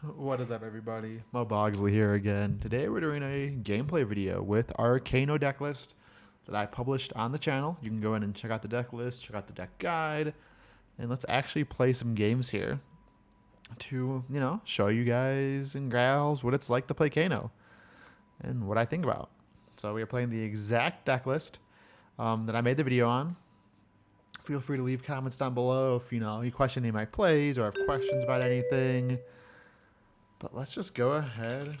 What is up, everybody? Mo Bogsley here again. Today we're doing a gameplay video with our Kano deck list that I published on the channel. You can go in and check out the deck list, check out the deck guide, and let's actually play some games here to, show you guys and gals what it's like to play Kano and what I think about. So we are playing the exact deck list that I made the video on. Feel free to leave comments down below if you question any of my plays or have questions about anything. But let's just go ahead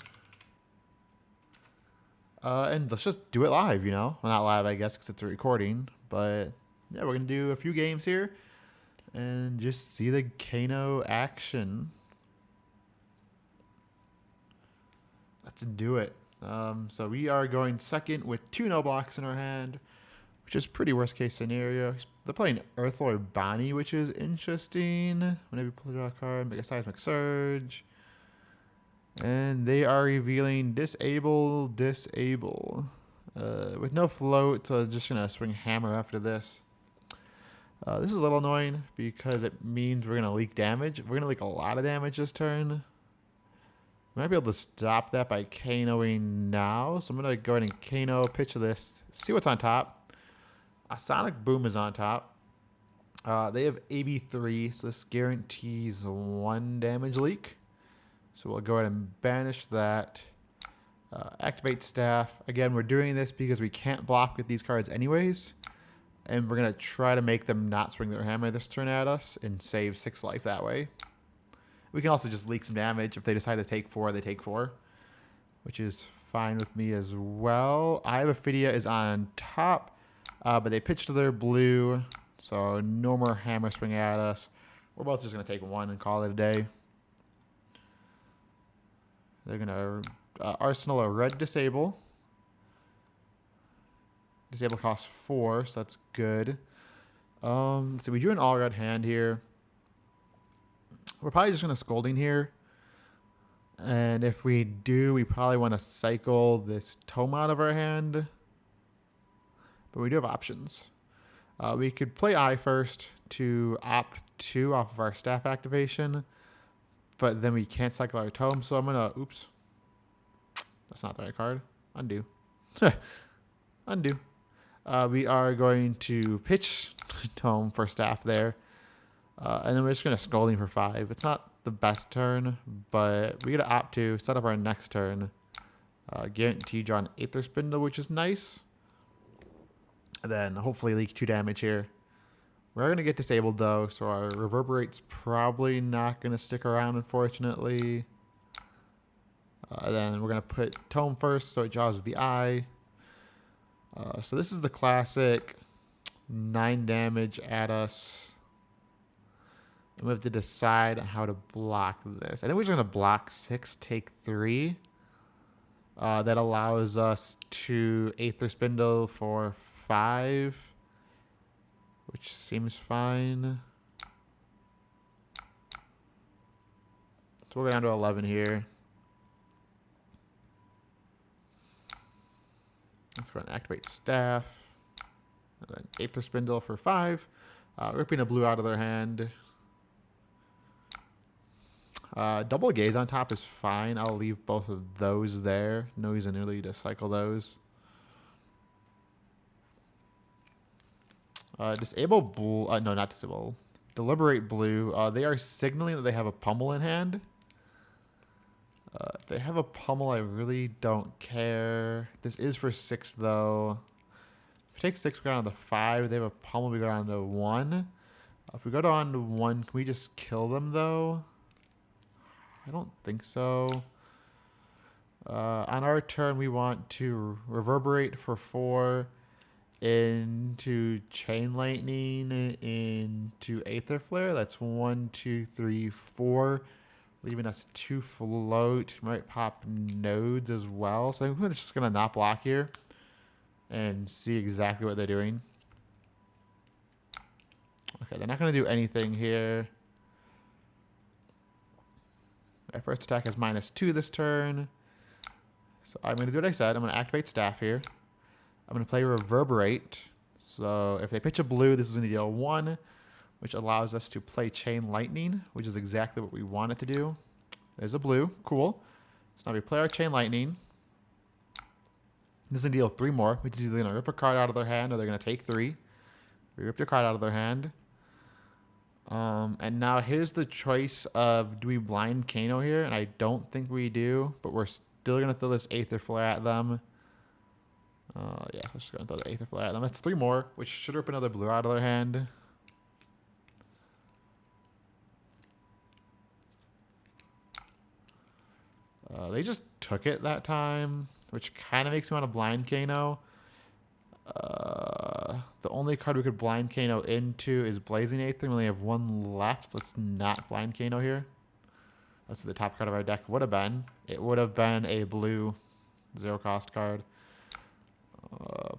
and let's just do it live, Well, not live, I guess, because it's a recording. But yeah, we're going to do a few games here and just see the Kano action. Let's do it. So we are going second with 2 no blocks in our hand, which is pretty worst case scenario. They're playing Earthlord Bonnie, which is interesting. Whenever you pull a card, make a seismic surge. And they are revealing disable. With no float, so just going to swing hammer after this. This is a little annoying because it means we're going to leak damage. We're going to leak a lot of damage this turn. We might be able to stop that by Kanoing now. So I'm going to go ahead and Kano, pitch this, see what's on top. A Sonic Boom is on top. They have AB3, so this guarantees 1 damage leak. So we'll go ahead and banish that. Activate staff. Again, we're doing this because we can't block with these cards anyways. And we're going to try to make them not swing their hammer this turn at us and save 6 life that way. We can also just leak some damage. If they decide to take 4, they take 4. Which is fine with me as well. Ophidia is on top. But they pitched to their blue. So no more hammer swing at us. We're both just going to take 1 and call it a day. They're going to arsenal a red disable. Disable costs 4, so that's good. So we drew an all red hand here. We're probably just going to Scolding here. And if we do, we probably want to cycle this tome out of our hand. But we do have options. We could play Eye first to opt 2 off of our staff activation. But then we can't cycle our tome, so I'm going to... Oops. That's not the right card. Undo. Undo. We are going to pitch tome for staff there. And then we're just going to Scolding for 5. It's not the best turn, but we got to opt to set up our next turn. Guarantee draw an Aether Spindle, which is nice. And then hopefully leak 2 damage here. We're going to get disabled, though, so our Reverberate's probably not going to stick around, unfortunately. Then we're going to put Tome first, so it draws the Eye. So this is the classic 9 damage at us. And we have to decide how to block this. I think we're just going to block 6, take 3. That allows us to Aether Spindle for 5. Which seems fine. So we'll go down to 11 here. Let's go and activate staff. And then Aether Spindle for 5. Ripping a blue out of their hand. Double Gaze on top is fine. I'll leave both of those there. No reason really to cycle those. Disable blue. No, not disable. Deliberate blue. They are signaling that they have a pummel in hand. If they have a pummel, I really don't care. This is for 6, though. If we take 6, we go down to 5. If they have a pummel, we go down to 1. If we go down to 1, can we just kill them, though? I don't think so. On our turn, we want to Reverberate for 4. Into Chain Lightning, into Aether Flare. That's 1, 2, 3, 4. Leaving us 2 float. Might pop nodes as well. So I think we're just going to not block here. And see exactly what they're doing. Okay, they're not going to do anything here. Our first attack is -2 this turn. So I'm going to do what I said. I'm going to activate staff here. I'm going to play Reverberate. So if they pitch a blue, this is going to deal 1, which allows us to play Chain Lightning, which is exactly what we want it to do. There's a blue. Cool. So now we play our Chain Lightning. This is going to deal 3 more, which is either going to rip a card out of their hand or they're going to take 3. We ripped a card out of their hand. And now here's the choice of, do we blind Kano here? And I don't think we do, but we're still going to throw this Aether Flare at them. Yeah, let's just go and throw the Aether Flare at them. That's 3 more, which should rip another blue out of their hand. They just took it that time, which kind of makes me want to blind Kano. The only card we could blind Kano into is Blazing Aether. We only have 1 left. Let's not blind Kano here. That's the top card of our deck would have been. It would have been a blue 0-cost card.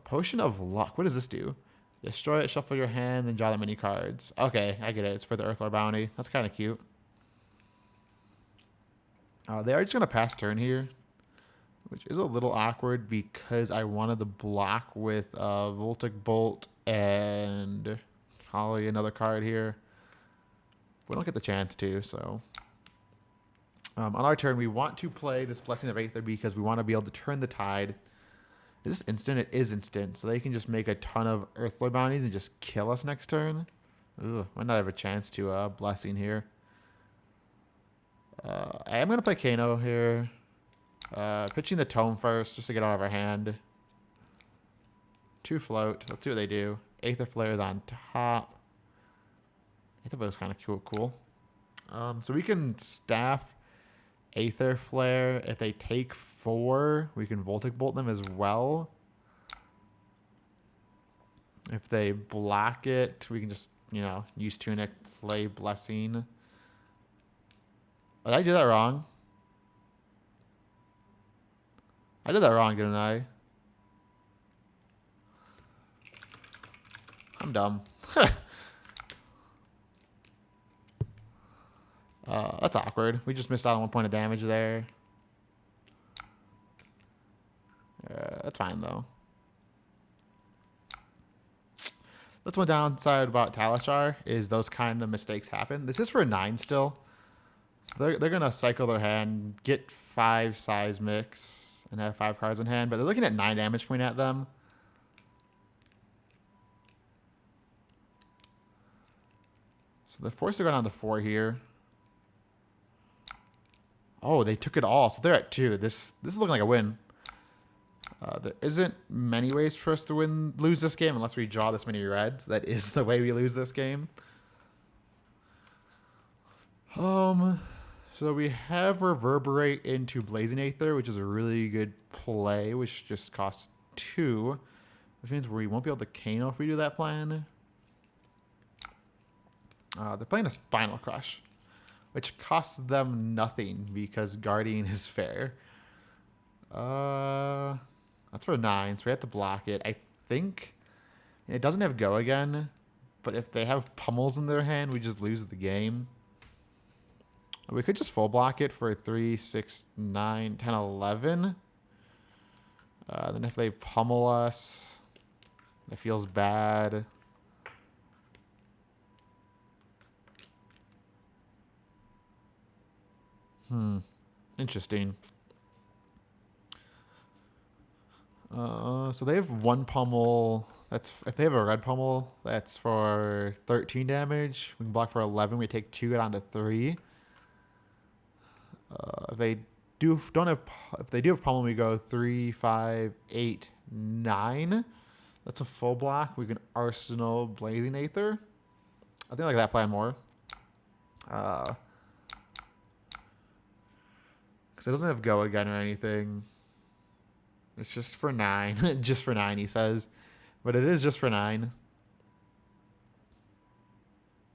Potion of Luck. What does this do? Destroy it, shuffle your hand, and draw that many cards. Okay, I get it. It's for the Earthlord bounty. That's kind of cute. They are just going to pass turn here, which is a little awkward because I wanted to block with Voltic Bolt and probably another card here. We don't get the chance to, so... on our turn, we want to play this Blessing of Aether because we want to be able to turn the tide. Is this instant? It is instant, so they can just make a ton of Earthlord bounties and just kill us next turn. Ugh, might not have a chance to Blessing here. I am going to play Kano here. Pitching the Tome first, just to get out of our hand. 2 float. Let's see what they do. Aether Flare is on top. Aether Flare is kind of cool. So we can staff Aether Flare. If they take 4, we can Voltic Bolt them as well. If they block it, we can just, you know, use Tunic, play Blessing. Did I do that wrong? I did that wrong, didn't I? I'm dumb. That's awkward. We just missed out on 1 point of damage there. That's fine, though. That's one downside about Talishar, is those kind of mistakes happen. This is for 9 still. So they're going to cycle their hand, get 5 Seismics, and have 5 cards in hand, but they're looking at 9 damage coming at them. So they're forced to go down to 4 here. Oh, they took it all, so they're at 2. This is looking like a win. There isn't many ways for us to lose this game unless we draw this many reds. That is the way we lose this game. So we have Reverberate into Blazing Aether, which is a really good play, which just costs 2. Which means we won't be able to Kano if we do that plan. They're playing a Spinal Crush, which costs them nothing because Guardian is fair. That's for 9, so we have to block it. I think it doesn't have Go again, but if they have Pummels in their hand, we just lose the game. We could just full block it for 3, 6, 9, 10, 11. Then if they pummel us, it feels bad. Interesting. So they have 1 pummel. That's if they have a red pummel, that's for 13 damage. We can block for 11. We take 2 down to 3. If they do have pummel, we go 3, 5, 8, 9. That's a full block. We can Arsenal Blazing Aether. I think I like that plan more. Because it doesn't have Go again or anything. It's just for 9. Just for 9, he says. But it is just for 9.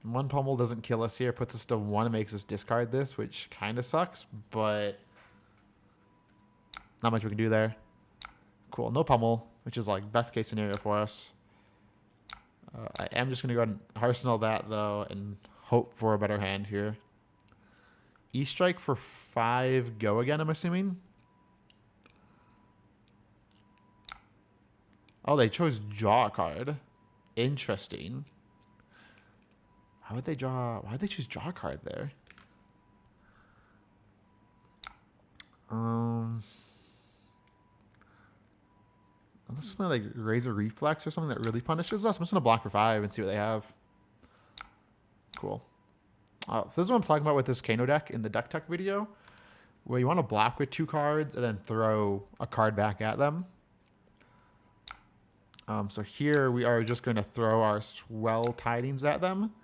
1 pummel doesn't kill us here. Puts us to 1 and makes us discard this, which kind of sucks. But not much we can do there. Cool. No pummel, which is like best case scenario for us. I am just going to go ahead and Arsenal that, though, and hope for a better hand here. E-Strike for 5 Go again, I'm assuming. Oh, they chose draw a card. Interesting. Why would they choose draw a card there? I'm just gonna like raise a reflex or something that really punishes us. I'm just gonna block for 5 and see what they have. Cool. So this is what I'm talking about with this Kano deck in the deck tech video, where you want to block with 2 cards and then throw a card back at them. So here we are just going to throw our Swell Tidings at them,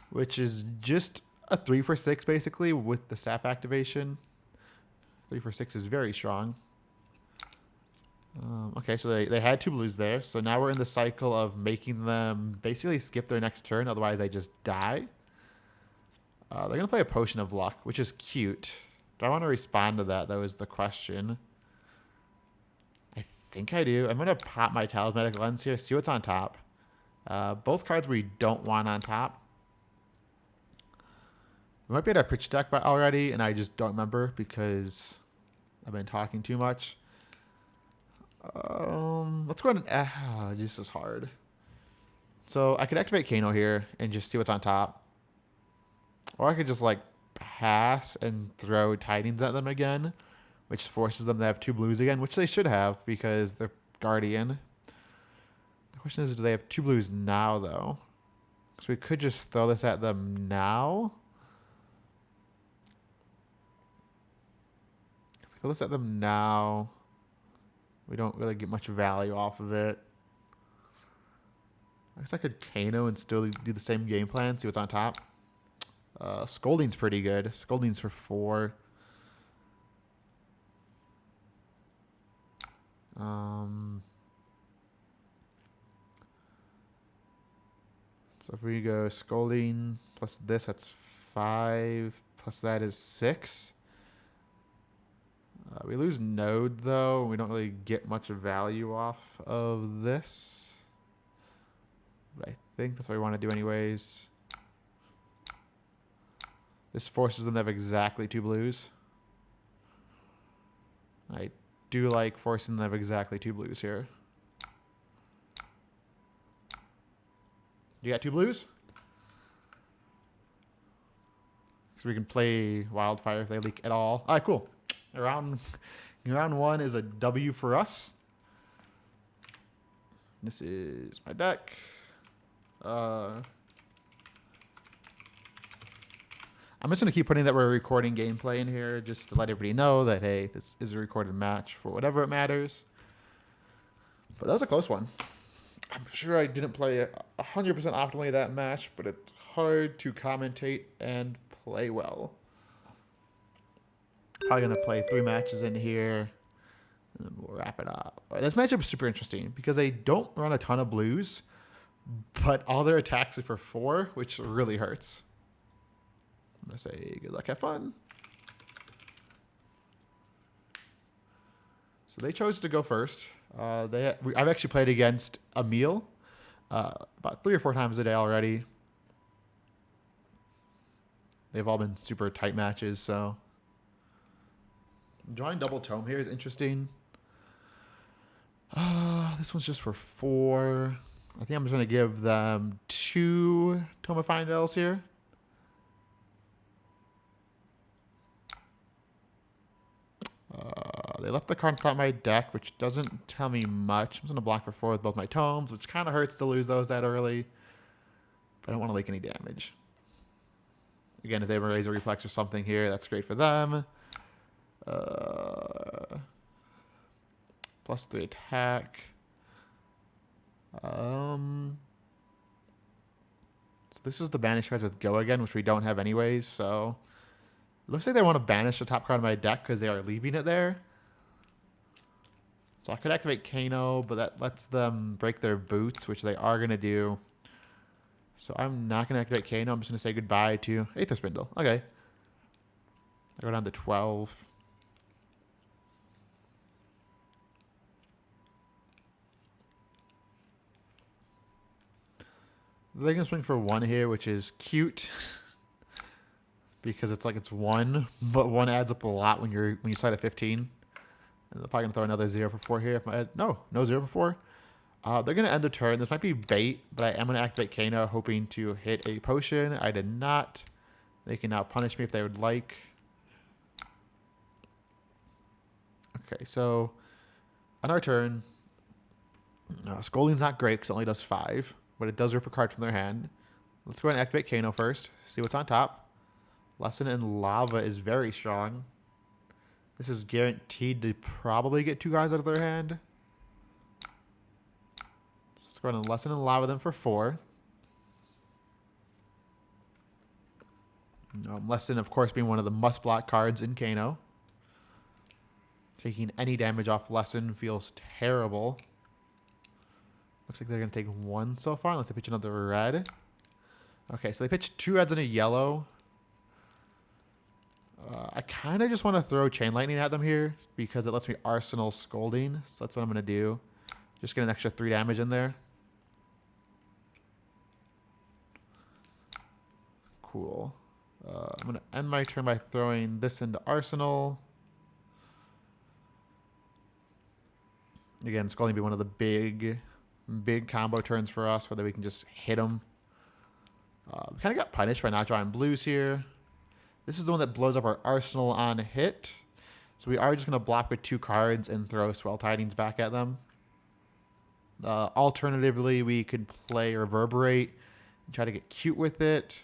which is just a 3 for 6 basically with the staff activation. 3 for 6 is very strong. Okay, so they had 2 blues there. So now we're in the cycle of making them basically skip their next turn, otherwise they just die. They're going to play a Potion of Luck, which is cute. Do I want to respond to that, though, is the question. I think I do. I'm going to pop my Talismanic Lens here, see what's on top. Both cards we don't want on top. We might be at our pitch deck already, and I just don't remember because I've been talking too much. Let's go ahead and... this is hard. So I could activate Kano here and just see what's on top. Or I could just like pass and throw Tidings at them again, which forces them to have 2 blues again, which they should have because they're Guardian. The question is, do they have 2 blues now, though? So we could just throw this at them now. If we throw this at them now, we don't really get much value off of it. I guess I could Kano and still do the same game plan, see what's on top. Scolding's pretty good. Scolding's for 4. So if we go Scolding plus this, that's 5. Plus that is 6. We lose Node, though. We don't really get much value off of this. But I think that's what we want to do anyways. This forces them to have exactly 2 blues. I do like forcing them to have exactly 2 blues here. You got 2 blues? So we can play Wildfire if they leak at all. All right, cool. Round 1 is a W for us. This is my deck. I'm just going to keep putting that we're recording gameplay in here just to let everybody know that, hey, this is a recorded match for whatever it matters. But that was a close one. I'm sure I didn't play 100% optimally that match, but it's hard to commentate and play well. Probably going to play 3 matches in here, and then we'll wrap it up. All right, this matchup is super interesting because they don't run a ton of blues, but all their attacks are for 4, which really hurts. I'm going to say good luck, have fun. So they chose to go first. I've actually played against Emil about 3 or 4 times a day already. They've all been super tight matches, so... Drawing double tome here is interesting. This one's just for 4. I think I'm just going to give them 2 Tome of Findels here. They left the card on top of my deck, which doesn't tell me much. I'm just going to block for 4 with both my tomes, which kind of hurts to lose those that early. But I don't want to leak any damage. Again, if they have a Razor Reflex or something here, that's great for them. Plus 3 attack. So this is the banish cards with Go again, which we don't have anyways, so... It looks like they want to banish the top card of my deck because they are leaving it there. So I could activate Kano, but that lets them break their boots, which they are going to do. So I'm not going to activate Kano. I'm just going to say goodbye to Aether Spindle. Okay. I go down to 12. They're going to swing for 1 here, which is cute. Because it's like it's 1, but 1 adds up a lot when you start at 15. And they're probably going to throw another 0 for 4 here. No 0 for 4. They're going to end the turn. This might be bait, but I am going to activate Kano, hoping to hit a potion. I did not. They can now punish me if they would like. Okay, so on our turn, Scolding's not great because it only does 5, but it does rip a card from their hand. Let's go ahead and activate Kano first, see what's on top. Lesson in Lava is very strong. This is guaranteed to probably get 2 cards out of their hand. So let's go ahead and Lesson in Lava them for 4. Lesson, of course, being one of the must-block cards in Kano. Taking any damage off Lesson feels terrible. Looks like they're going to take 1 so far, unless they pitch another red. Okay, so they pitched 2 reds and a yellow. I kind of just want to throw Chain Lightning at them here, because it lets me Arsenal Scolding. So that's what I'm going to do. Just get an extra 3 damage in there. Cool. I'm going to end my turn by throwing this into Arsenal. Again, Scolding be one of the big combo turns for us, where we can just hit them. We kind of got punished by not drawing blues here. This is the one that blows up our Arsenal on hit. So we are just going to block with 2 cards and throw Swell Tidings back at them. Alternatively, we could play Reverberate and try to get cute with it.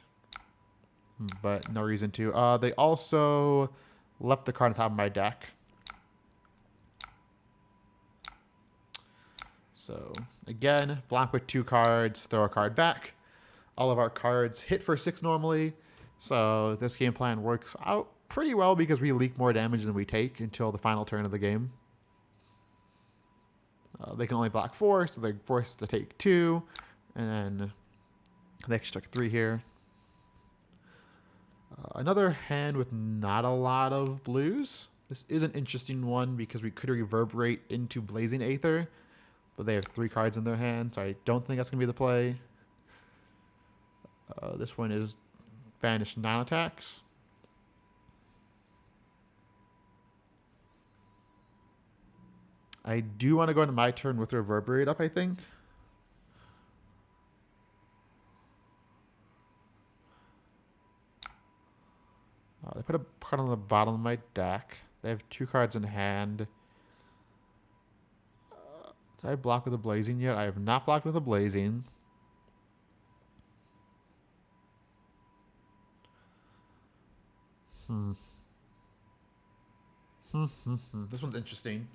But no reason to. They also left the card on top of my deck. So, again, block with 2 cards, throw a card back. All of our cards hit for 6 normally. So this game plan works out pretty well because we leak more damage than we take until the final turn of the game. They can only block 4, so they're forced to take 2. And then they actually took 3 here. Another hand with not a lot of blues. This is an interesting one because we could Reverberate into Blazing Aether, but they have 3 cards in their hand, so I don't think that's going to be the play. This one is Banish non-attacks. I do want to go into my turn with Reverberate up, I think. They put a card on the bottom of my deck. They have 2 cards in hand. Did I block with a Blazing yet? I have not blocked with a Blazing. This one's interesting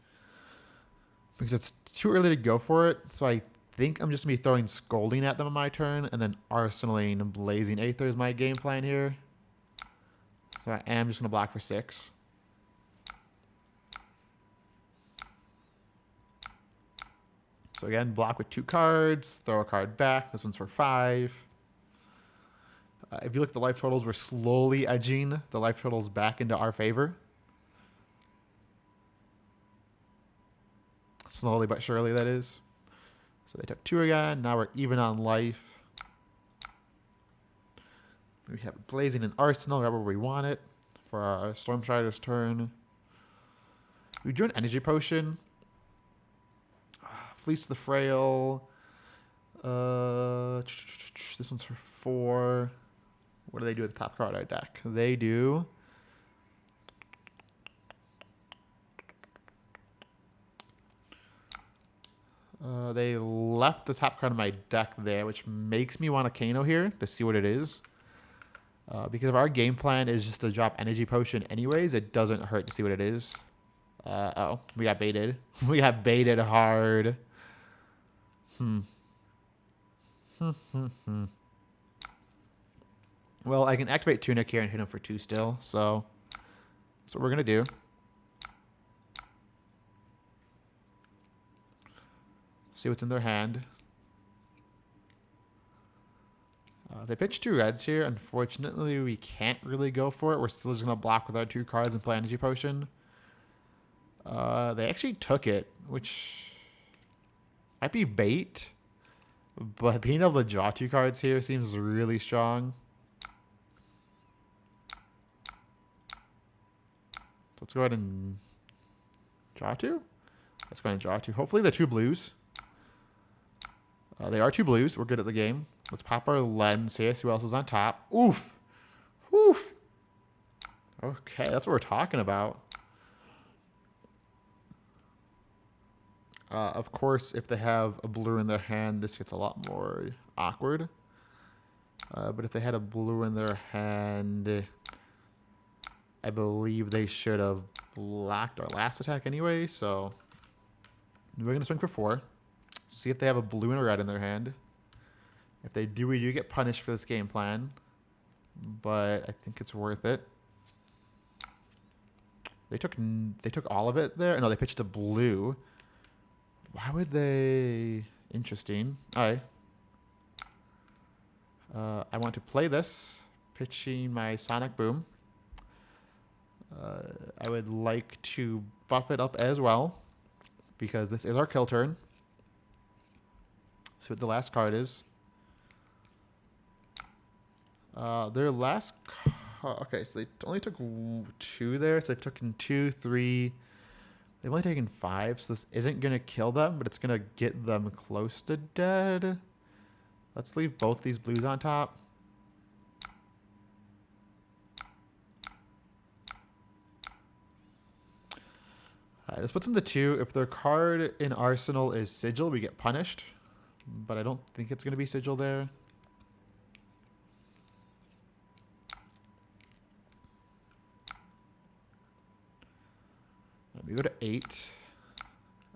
because it's too early to go for it. So I think I'm just going to be throwing Scolding at them on my turn and then Arsenaling and Blazing Aether is my game plan here. So I am just going to block for 6. So again, block with 2 cards, throw a card back. This one's for 5. If you look at the life totals, we're slowly edging the life totals back into our favor. Slowly but surely, that is. So they took 2 again. Now we're even on life. We have Blazing and Arsenal right where we want it for our Stormstrider's turn. We drew an Energy Potion. Fleece the Frail. This one's for 4. What do they do with the top card of our deck? They do... they left the top card of my deck there, which makes me want a Kano here to see what it is. Because if our game plan is just to drop Energy Potion anyways, it doesn't hurt to see what it is. Oh, we got baited. We got baited hard. Well, I can activate Tunic here and hit him for 2 still, so that's what we're going to do. See what's in their hand. They pitched 2 reds here. Unfortunately, we can't really go for it. We're still just going to block with our 2 cards and play Energy Potion. They actually took it, which might be bait. But being able to draw 2 cards here seems really strong. So let's go ahead and draw 2. Let's go ahead and draw 2. Hopefully they're 2 blues. They are 2 blues. We're good at the game. Let's pop our lens here, see what else is on top. Oof. Oof. Okay, that's what we're talking about. Of course, if they have a blue in their hand, this gets a lot more awkward. But if they had a blue in their hand, I believe they should have blocked our last attack anyway. So we're going to swing for 4. See if they have a blue and a red in their hand. If they do, we do get punished for this game plan. But I think it's worth it. They took all of it there. No, they pitched a blue. Why would they? Interesting. All right. I want to play this, pitching my Sonic Boom. I would like to buff it up as well, because this is our kill turn. See what the last card is. Their last... Okay, so they only took 2 there, so they've taken 2, 3... They've only taken 5, so this isn't going to kill them, but it's going to get them close to dead. Let's leave both these blues on top. Alright, let's put them to 2. If their card in Arsenal is Sigil, we get punished. But I don't think it's going to be Sigil there. We go to 8.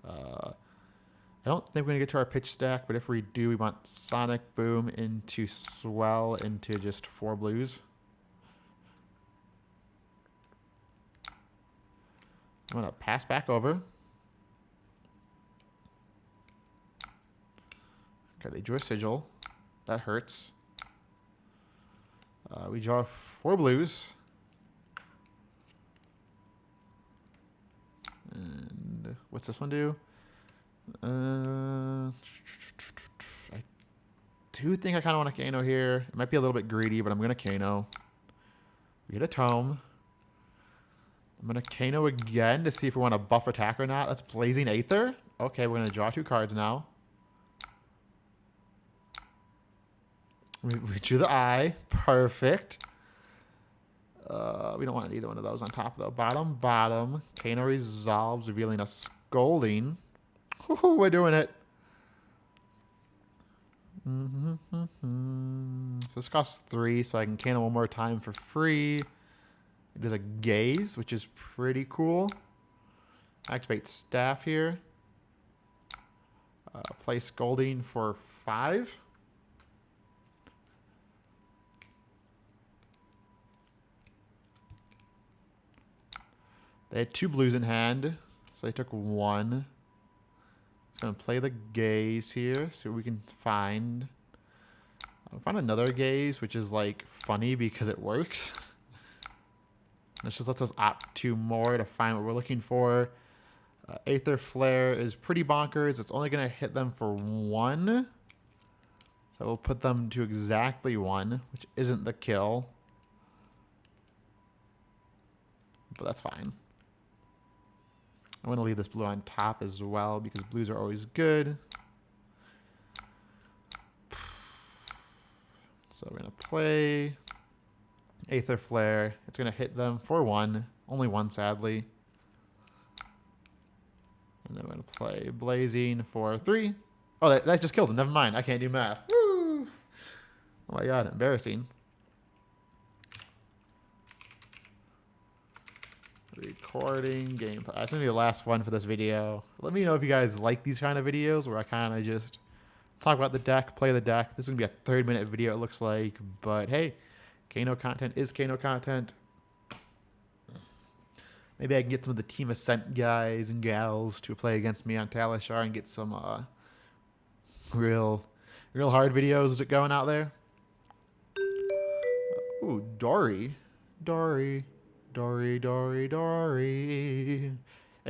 I don't think we're going to get to our pitch stack, but if we do, we want Sonic Boom into Swell into just 4 blues. I'm going to pass back over. Okay, they drew a Sigil. That hurts. We draw 4 blues. And what's this one do? I do think I kind of want a Kano here. It might be a little bit greedy, but I'm going to Kano. We get a Tome. I'm going to Kano again to see if we want to buff attack or not. That's Blazing Aether. Okay, we're going to draw 2 cards now. We drew the Eye. Perfect. We don't want either one of those on top, though. Bottom. Kano resolves, revealing a Scolding. Woohoo, we're doing it. So this costs 3, so I can Kano one more time for free. There's a Gaze, which is pretty cool. Activate Staff here. Play Scolding for 5. They had 2 blues in hand, so they took 1. It's going to play the Gaze here, see what we can find. I'll find another Gaze, which is like funny because it works. This just lets us opt 2 more to find what we're looking for. Aether Flare is pretty bonkers. It's only going to hit them for 1. So we'll put them to exactly 1, which isn't the kill. But that's fine. I'm going to leave this blue on top as well because blues are always good. So we're going to play Aether Flare. It's going to hit them for 1. Only 1, sadly. And then we're going to play Blazing for 3. Oh, that just kills them. Never mind. I can't do math. Woo! Oh my god, embarrassing. Recording gameplay. That's gonna be the last one for this video. Let me know if you guys like these kind of videos where I kind of just talk about the deck, play the deck. This is gonna be a 30-minute video, it looks like, but hey, Kano content is Kano content. Maybe I can get some of the Team Ascent guys and gals to play against me on Talishar and get some real hard videos going out there. Ooh, Dory. As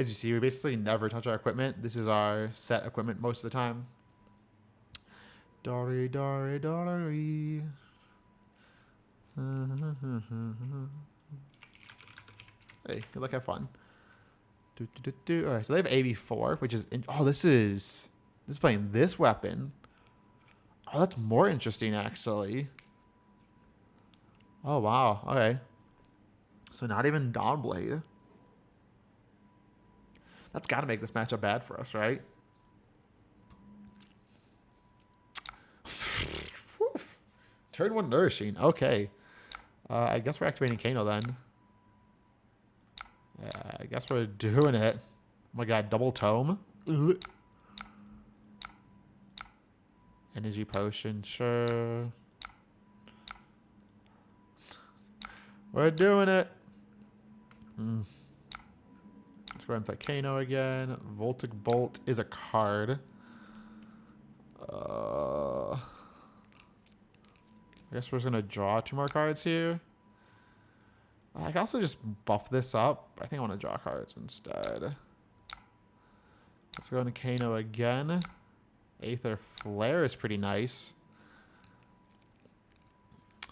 you see, we basically never touch our equipment. This is our set equipment most of the time. Dory. Hey, good luck, have fun. Alright, so they have AB4, which is... this is playing this weapon. Oh, that's more interesting, actually. Oh, wow. Okay. So not even Dawnblade. That's got to make this matchup bad for us, right? Turn 1 Nourishing. Okay. I guess we're activating Kano then. I guess we're doing it. Oh my god, double tome. Ugh. Energy potion, sure. We're doing it. Let's go ahead and play Kano again. Voltic Bolt is a card. I guess we're just going to draw 2 more cards here. I can also just buff this up. I think I want to draw cards instead. Let's go into Kano again. Aether Flare is pretty nice.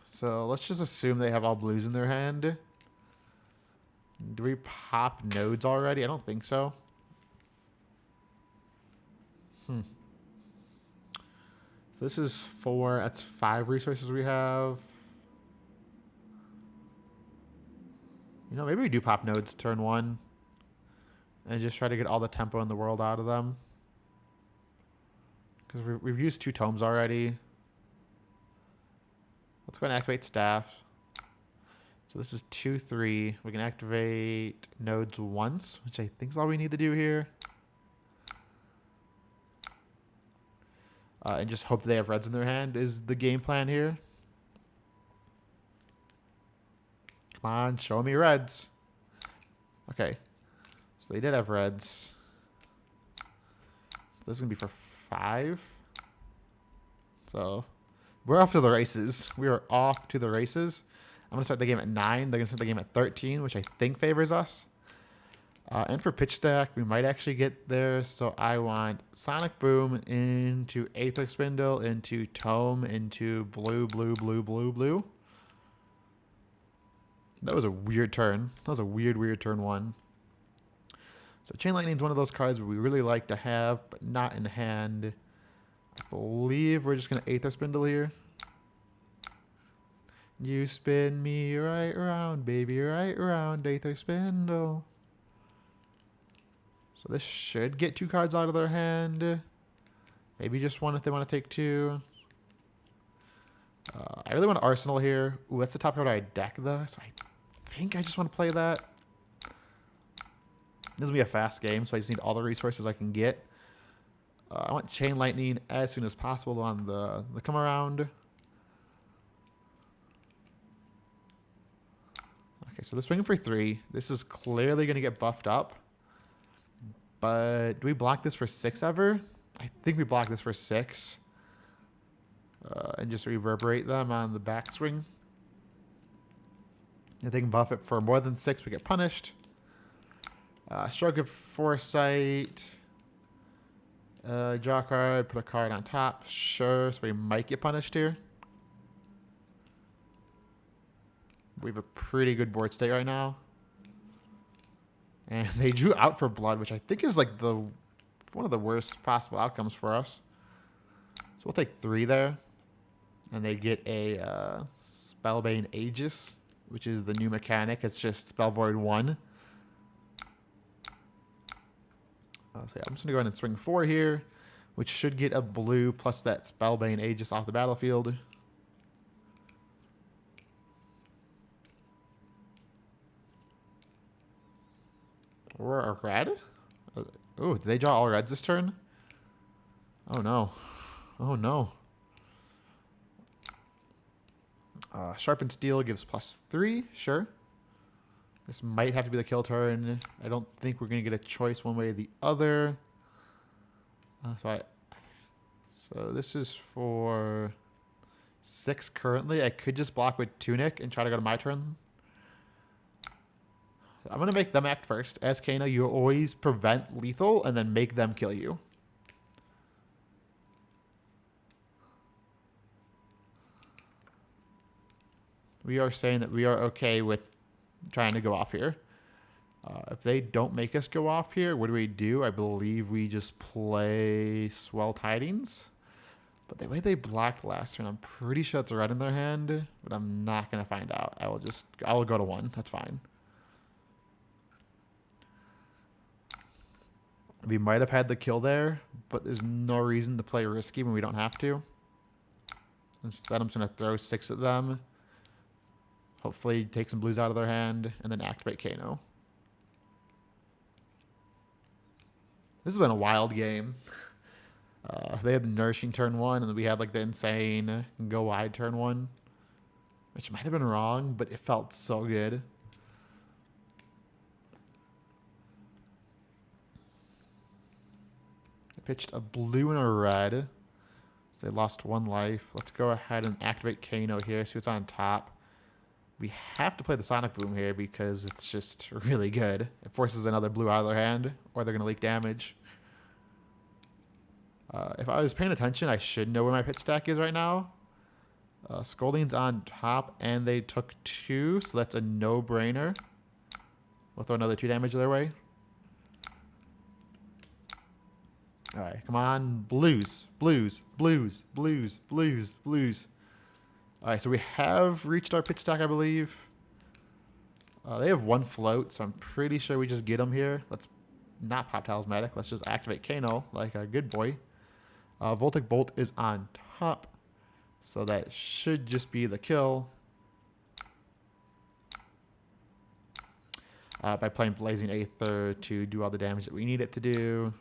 So let's just assume they have all blues in their hand. Do we pop nodes already? I don't think so. So this is 4. That's 5 resources we have. You know, maybe we do pop nodes turn 1. And just try to get all the tempo in the world out of them. Because we've used 2 tomes already. Let's go and activate staff. So this is 2, 3. We can activate nodes once, which I think is all we need to do here. And just hope that they have reds in their hand is the game plan here. Come on, show me reds. Okay. So they did have reds. So this is going to be for 5. So we're off to the races. We are off to the races. I'm going to start the game at 9. They're going to start the game at 13, which I think favors us. And for pitch stack, we might actually get there. So I want Sonic Boom into Aether Spindle, into Tome, into blue, blue, blue, blue, blue. That was a weird turn. That was a weird turn 1. So Chain Lightning is one of those cards we really like to have, but not in hand. I believe we're just going to Aether Spindle here. You spin me right around, baby, right around, Aether Spindle. So this should get 2 cards out of their hand. Maybe just 1 if they want to take 2. I really want Arsenal here. Ooh, that's the top card of my deck, though. So I think I just want to play that. This will be a fast game, so I just need all the resources I can get. I want Chain Lightning as soon as possible on the come around. Okay, so they're swinging for 3. This is clearly going to get buffed up. But do we block this for 6 ever? I think we block this for 6. And just reverberate them on the backswing. If they can buff it for more than 6, we get punished. Stroke of Foresight. Draw a card, put a card on top. Sure, so we might get punished here. We have a pretty good board state right now. And they drew out for blood, which I think is like one of the worst possible outcomes for us. So we'll take 3 there. And they get a Spellbane Aegis, which is the new mechanic. It's just Spell Void 1. So yeah, I'm just going to go ahead and swing 4 here, which should get a blue plus that Spellbane Aegis off the battlefield. Or a red? Oh, did they draw all reds this turn? Oh, no. Oh, no. Sharpened Steel gives +3. Sure. This might have to be the kill turn. I don't think we're going to get a choice one way or the other. So this is for 6 currently. I could just block with Tunic and try to go to my turn. I'm going to make them act first. As Kano, you always prevent lethal and then make them kill you. We are saying that we are okay with trying to go off here. If they don't make us go off here, what do? I believe we just play Swell Tidings. But the way they blocked last turn, I'm pretty sure it's a red in their hand. But I'm not going to find out. I will go to 1. That's fine. We might have had the kill there, but there's no reason to play risky when we don't have to. Instead, I'm just going to throw 6 at them. Hopefully take some blues out of their hand, and then activate Kano. This has been a wild game. They had the Nourishing turn 1, and then we had like the Insane Go Wide turn 1. Which might have been wrong, but it felt so good. I pitched a blue and a red. So they lost 1 life. Let's go ahead and activate Kano here, see what's on top. We have to play the Sonic Boom here because it's just really good. It forces another blue out of their hand, or they're going to leak damage. If I was paying attention, I should know where my pitch stack is right now. Scolding's on top, and they took 2, so that's a no-brainer. We'll throw another 2 damage their way. All right, come on. Blues, blues, blues, blues, blues, blues. All right, so we have reached our pitch stack, I believe. They have 1 float, so I'm pretty sure we just get them here. Let's not pop Talismanic. Let's just activate Kano like a good boy. Voltic Bolt is on top, so that should just be the kill. By playing Blazing Aether to do all the damage that we need it to do.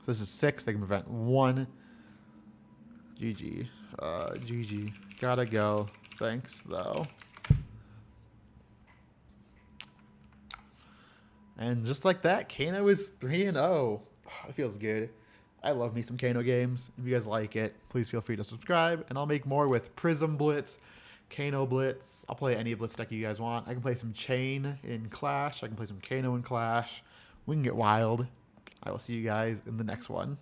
So this is 6. They can prevent 1. GG. GG. Gotta go. Thanks, though. And just like that, Kano is 3-0. Oh, it feels good. I love me some Kano games. If you guys like it, please feel free to subscribe, and I'll make more with Prism Blitz, Kano Blitz. I'll play any Blitz deck you guys want. I can play some Chain in Clash. I can play some Kano in Clash. We can get wild. I will see you guys in the next one.